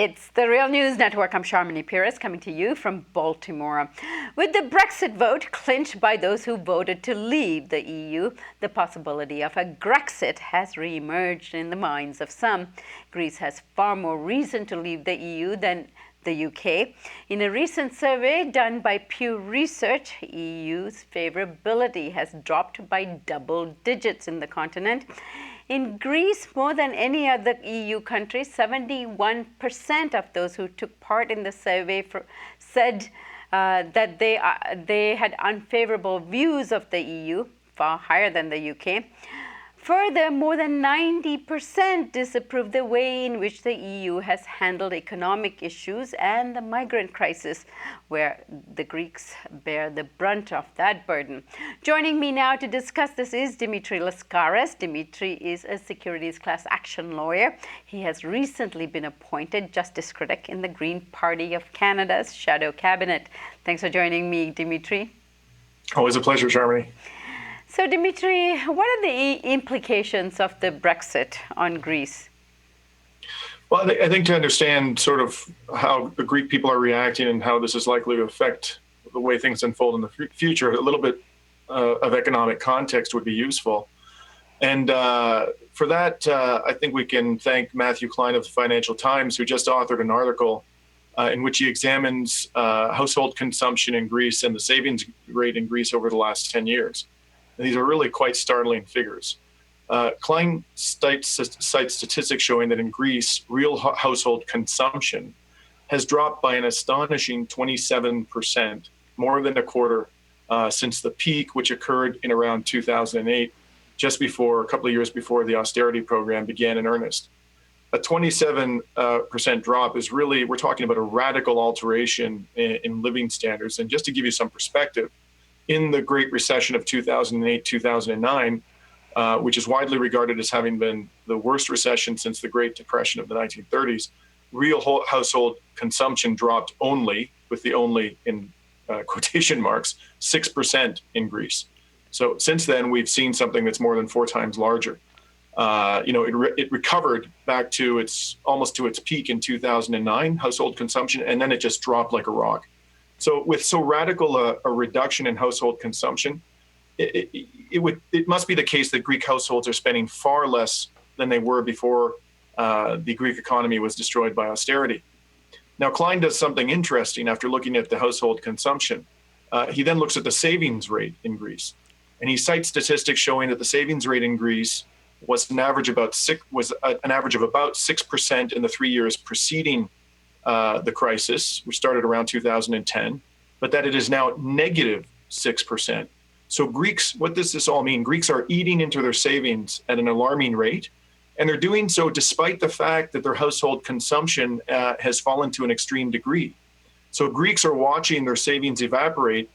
It's the Real News Network. I'm Sharmini Pires coming to you from Baltimore. With the Brexit vote clinched by those who voted to leave the EU, the possibility of a Grexit has re-emerged in the minds of some. Greece has far more reason to leave the EU than the UK. In a recent survey done by Pew Research, EU's favorability has dropped by double digits in the continent. In Greece, more than any other EU country, 71% of those who took part in the survey said that they had unfavorable views of the EU, far higher than the UK. Further, more than 90% disapproved the way in which the EU has handled economic issues and the migrant crisis, where the Greeks bear the brunt of that burden. Joining me now to discuss this is Dimitri Lascaris. Dimitri is a securities class action lawyer. He has recently been appointed justice critic in the Green Party of Canada's shadow cabinet. Thanks for joining me, Dimitri. Always a pleasure, Sharmini. So, Dimitri, what are the implications of the Brexit on Greece? Well, I think to understand sort of how the Greek people are reacting and how this is likely to affect the way things unfold in the future, a little bit of economic context would be useful. And for that, I think we can thank Matthew Klein of the Financial Times, who just authored an article in which he examines household consumption in Greece and the savings rate in Greece over the last 10 years. And these are really quite startling figures. Klein cites statistics showing that in Greece, real household consumption has dropped by an astonishing 27%, more than a quarter, since the peak, which occurred in around 2008, just before, a couple of years before the austerity program began in earnest. A 27% drop is really, we're talking about a radical alteration in living standards. And just to give you some perspective, in the Great Recession of 2008, 2009, which is widely regarded as having been the worst recession since the Great Depression of the 1930s, real household consumption dropped only, with the only in quotation marks, 6% in Greece. So since then, we've seen something that's more than 4 times larger. It recovered back to almost to its peak in 2009, household consumption, and then it just dropped like a rock. So with so radical a reduction in household consumption, it must be the case that Greek households are spending far less than they were before the Greek economy was destroyed by austerity. Now, Klein does something interesting after looking at the household consumption. He then looks at the savings rate in Greece, and he cites statistics showing that the savings rate in Greece was an average of about 6% in the 3 years preceding the crisis, which started around 2010, but that it is now negative 6%. So Greeks, what does this all mean? Greeks are eating into their savings at an alarming rate, and they're doing so despite the fact that their household consumption has fallen to an extreme degree. So Greeks are watching their savings evaporate,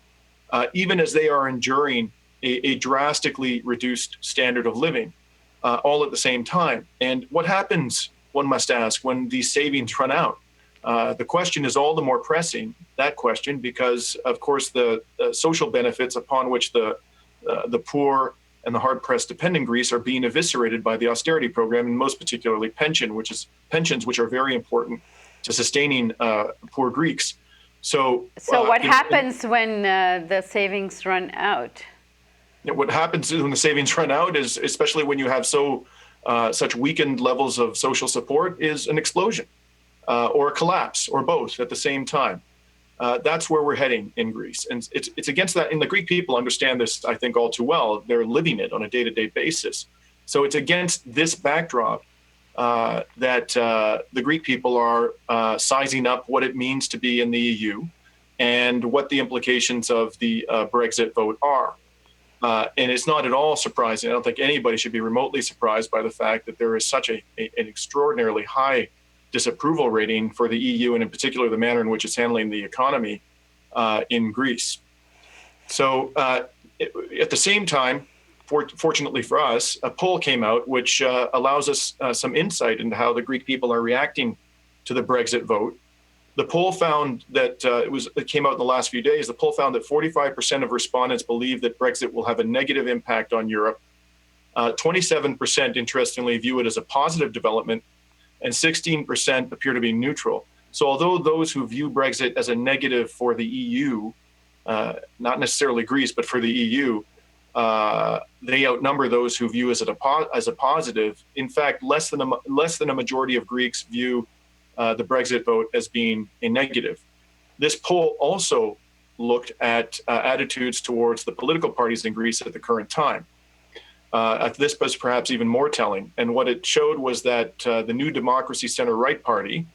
even as they are enduring a drastically reduced standard of living, all at the same time. And what happens, one must ask, when these savings run out? The question is all the more pressing, that question, because, of course, the social benefits upon which the poor and the hard-pressed depend in Greece are being eviscerated by the austerity program, and most particularly pensions, which are very important to sustaining poor Greeks. So what happens when the savings run out? What happens when the savings run out is, especially when you have such weakened levels of social support, is an explosion. Or a collapse, or both at the same time. That's where we're heading in Greece. And it's against that, and the Greek people understand this, I think, all too well. They're living it on a day-to-day basis. So it's against this backdrop that the Greek people are sizing up what it means to be in the EU and what the implications of the Brexit vote are. And it's not at all surprising. I don't think anybody should be remotely surprised by the fact that there is such an extraordinarily high disapproval rating for the EU, and in particular the manner in which it's handling the economy in Greece. So at the same time, fortunately for us, a poll came out which allows us some insight into how the Greek people are reacting to the Brexit vote. The poll found that it came out in the last few days. The poll found that 45% of respondents believe that Brexit will have a negative impact on Europe. 27%, interestingly, view it as a positive development. and 16% appear to be neutral. So although those who view Brexit as a negative for the EU, not necessarily Greece, but for the EU, they outnumber those who view as a positive. In fact, less than a majority of Greeks view the Brexit vote as being a negative. This poll also looked at attitudes towards the political parties in Greece at the current time. This was perhaps even more telling. And what it showed was that the New Democracy Center-Right Party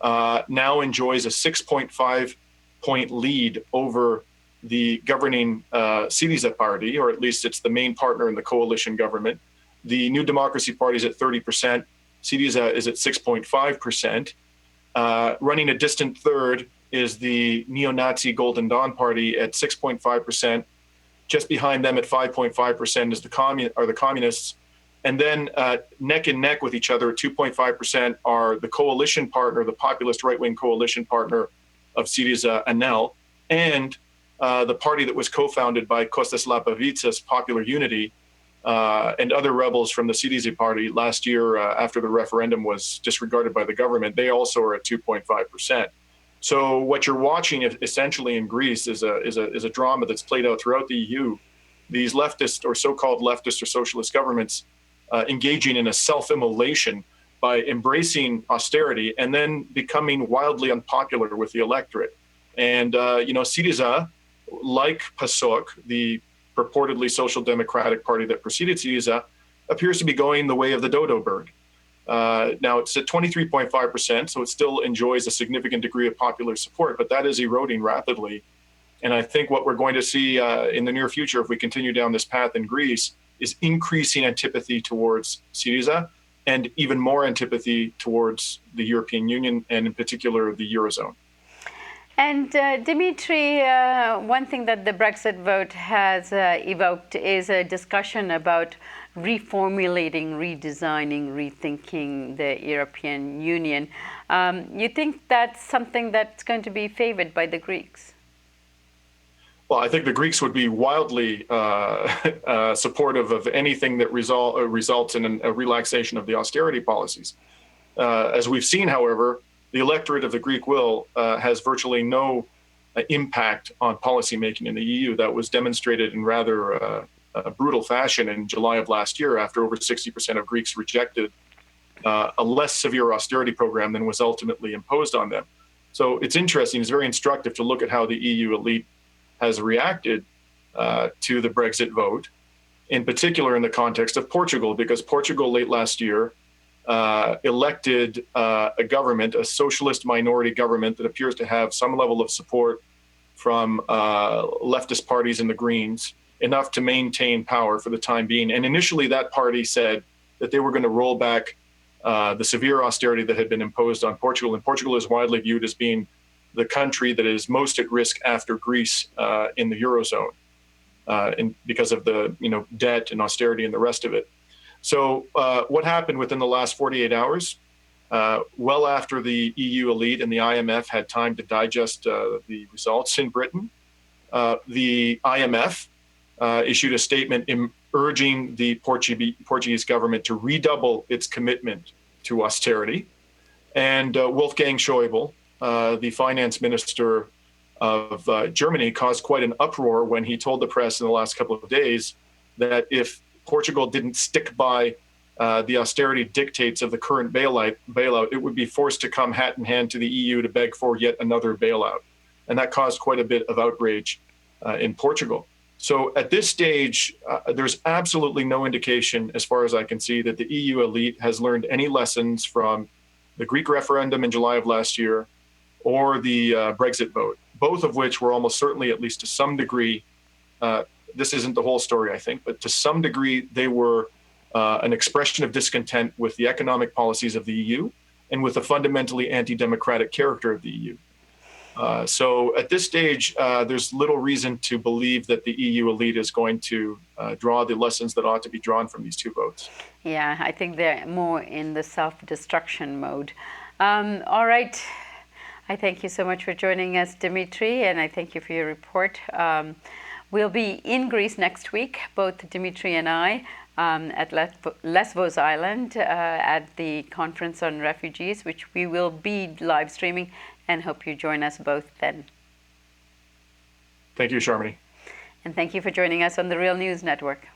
now enjoys a 6.5 point lead over the governing Syriza party, or at least it's the main partner in the coalition government. The New Democracy Party is at 30%. Syriza is at 6.5%. Running a distant third is the neo-Nazi Golden Dawn Party at 6.5%. Just behind them at 5.5% is the communists. And then neck and neck with each other at 2.5% are the coalition partner, the populist right-wing coalition partner of Syriza, ANEL, and the party that was co-founded by Kostas Lapavitsas, Popular Unity, and other rebels from the Syriza party last year after the referendum was disregarded by the government. They also are at 2.5%. So what you're watching essentially in Greece is a drama that's played out throughout the EU. These leftist or so-called leftist or socialist governments engaging in a self-immolation by embracing austerity and then becoming wildly unpopular with the electorate. And Syriza, like PASOK, the purportedly social democratic party that preceded Syriza, appears to be going the way of the dodo bird. Now it's at 23.5%, so it still enjoys a significant degree of popular support, but that is eroding rapidly. And I think what we're going to see in the near future, if we continue down this path in Greece, is increasing antipathy towards Syriza and even more antipathy towards the European Union and in particular the Eurozone. And Dimitri, one thing that the Brexit vote has evoked is a discussion about reformulating, redesigning, rethinking the European Union. You think that's something that's going to be favored by the Greeks? Well, I think the Greeks would be wildly supportive of anything that results in a relaxation of the austerity policies. As we've seen, however, the electorate of the Greek will has virtually no impact on policymaking in the EU. That was demonstrated in rather brutal fashion in July of last year, after over 60% of Greeks rejected a less severe austerity program than was ultimately imposed on them. So it's interesting, it's very instructive to look at how the EU elite has reacted to the Brexit vote, in particular in the context of Portugal, because Portugal late last year elected a government, a socialist minority government that appears to have some level of support from leftist parties and the Greens, enough to maintain power for the time being. And initially that party said that they were going to roll back the severe austerity that had been imposed on Portugal. And Portugal is widely viewed as being the country that is most at risk after Greece in the Eurozone, because of the debt and austerity and the rest of it. So what happened within the last 48 hours, well after the EU elite and the IMF had time to digest the results in Britain, the IMF issued a statement urging the Portuguese government to redouble its commitment to austerity. And Wolfgang Schäuble, the finance minister of Germany, caused quite an uproar when he told the press in the last couple of days that if Portugal didn't stick by the austerity dictates of the current bailout, it would be forced to come hat in hand to the EU to beg for yet another bailout. And that caused quite a bit of outrage in Portugal. So at this stage, there's absolutely no indication, as far as I can see, that the EU elite has learned any lessons from the Greek referendum in July of last year or the Brexit vote, both of which were almost certainly, at least to some degree, this isn't the whole story, I think, but to some degree, they were an expression of discontent with the economic policies of the EU and with the fundamentally anti-democratic character of the EU. So at this stage, there's little reason to believe that the EU elite is going to draw the lessons that ought to be drawn from these two votes. Yeah, I think they're more in the self-destruction mode. All right. I thank you so much for joining us, Dimitri, and I thank you for your report. We'll be in Greece next week, both Dimitri and I. at Lesbos Island at the Conference on Refugees, which we will be live streaming, and hope you join us both then. Thank you, Sharmini. And thank you for joining us on the Real News Network.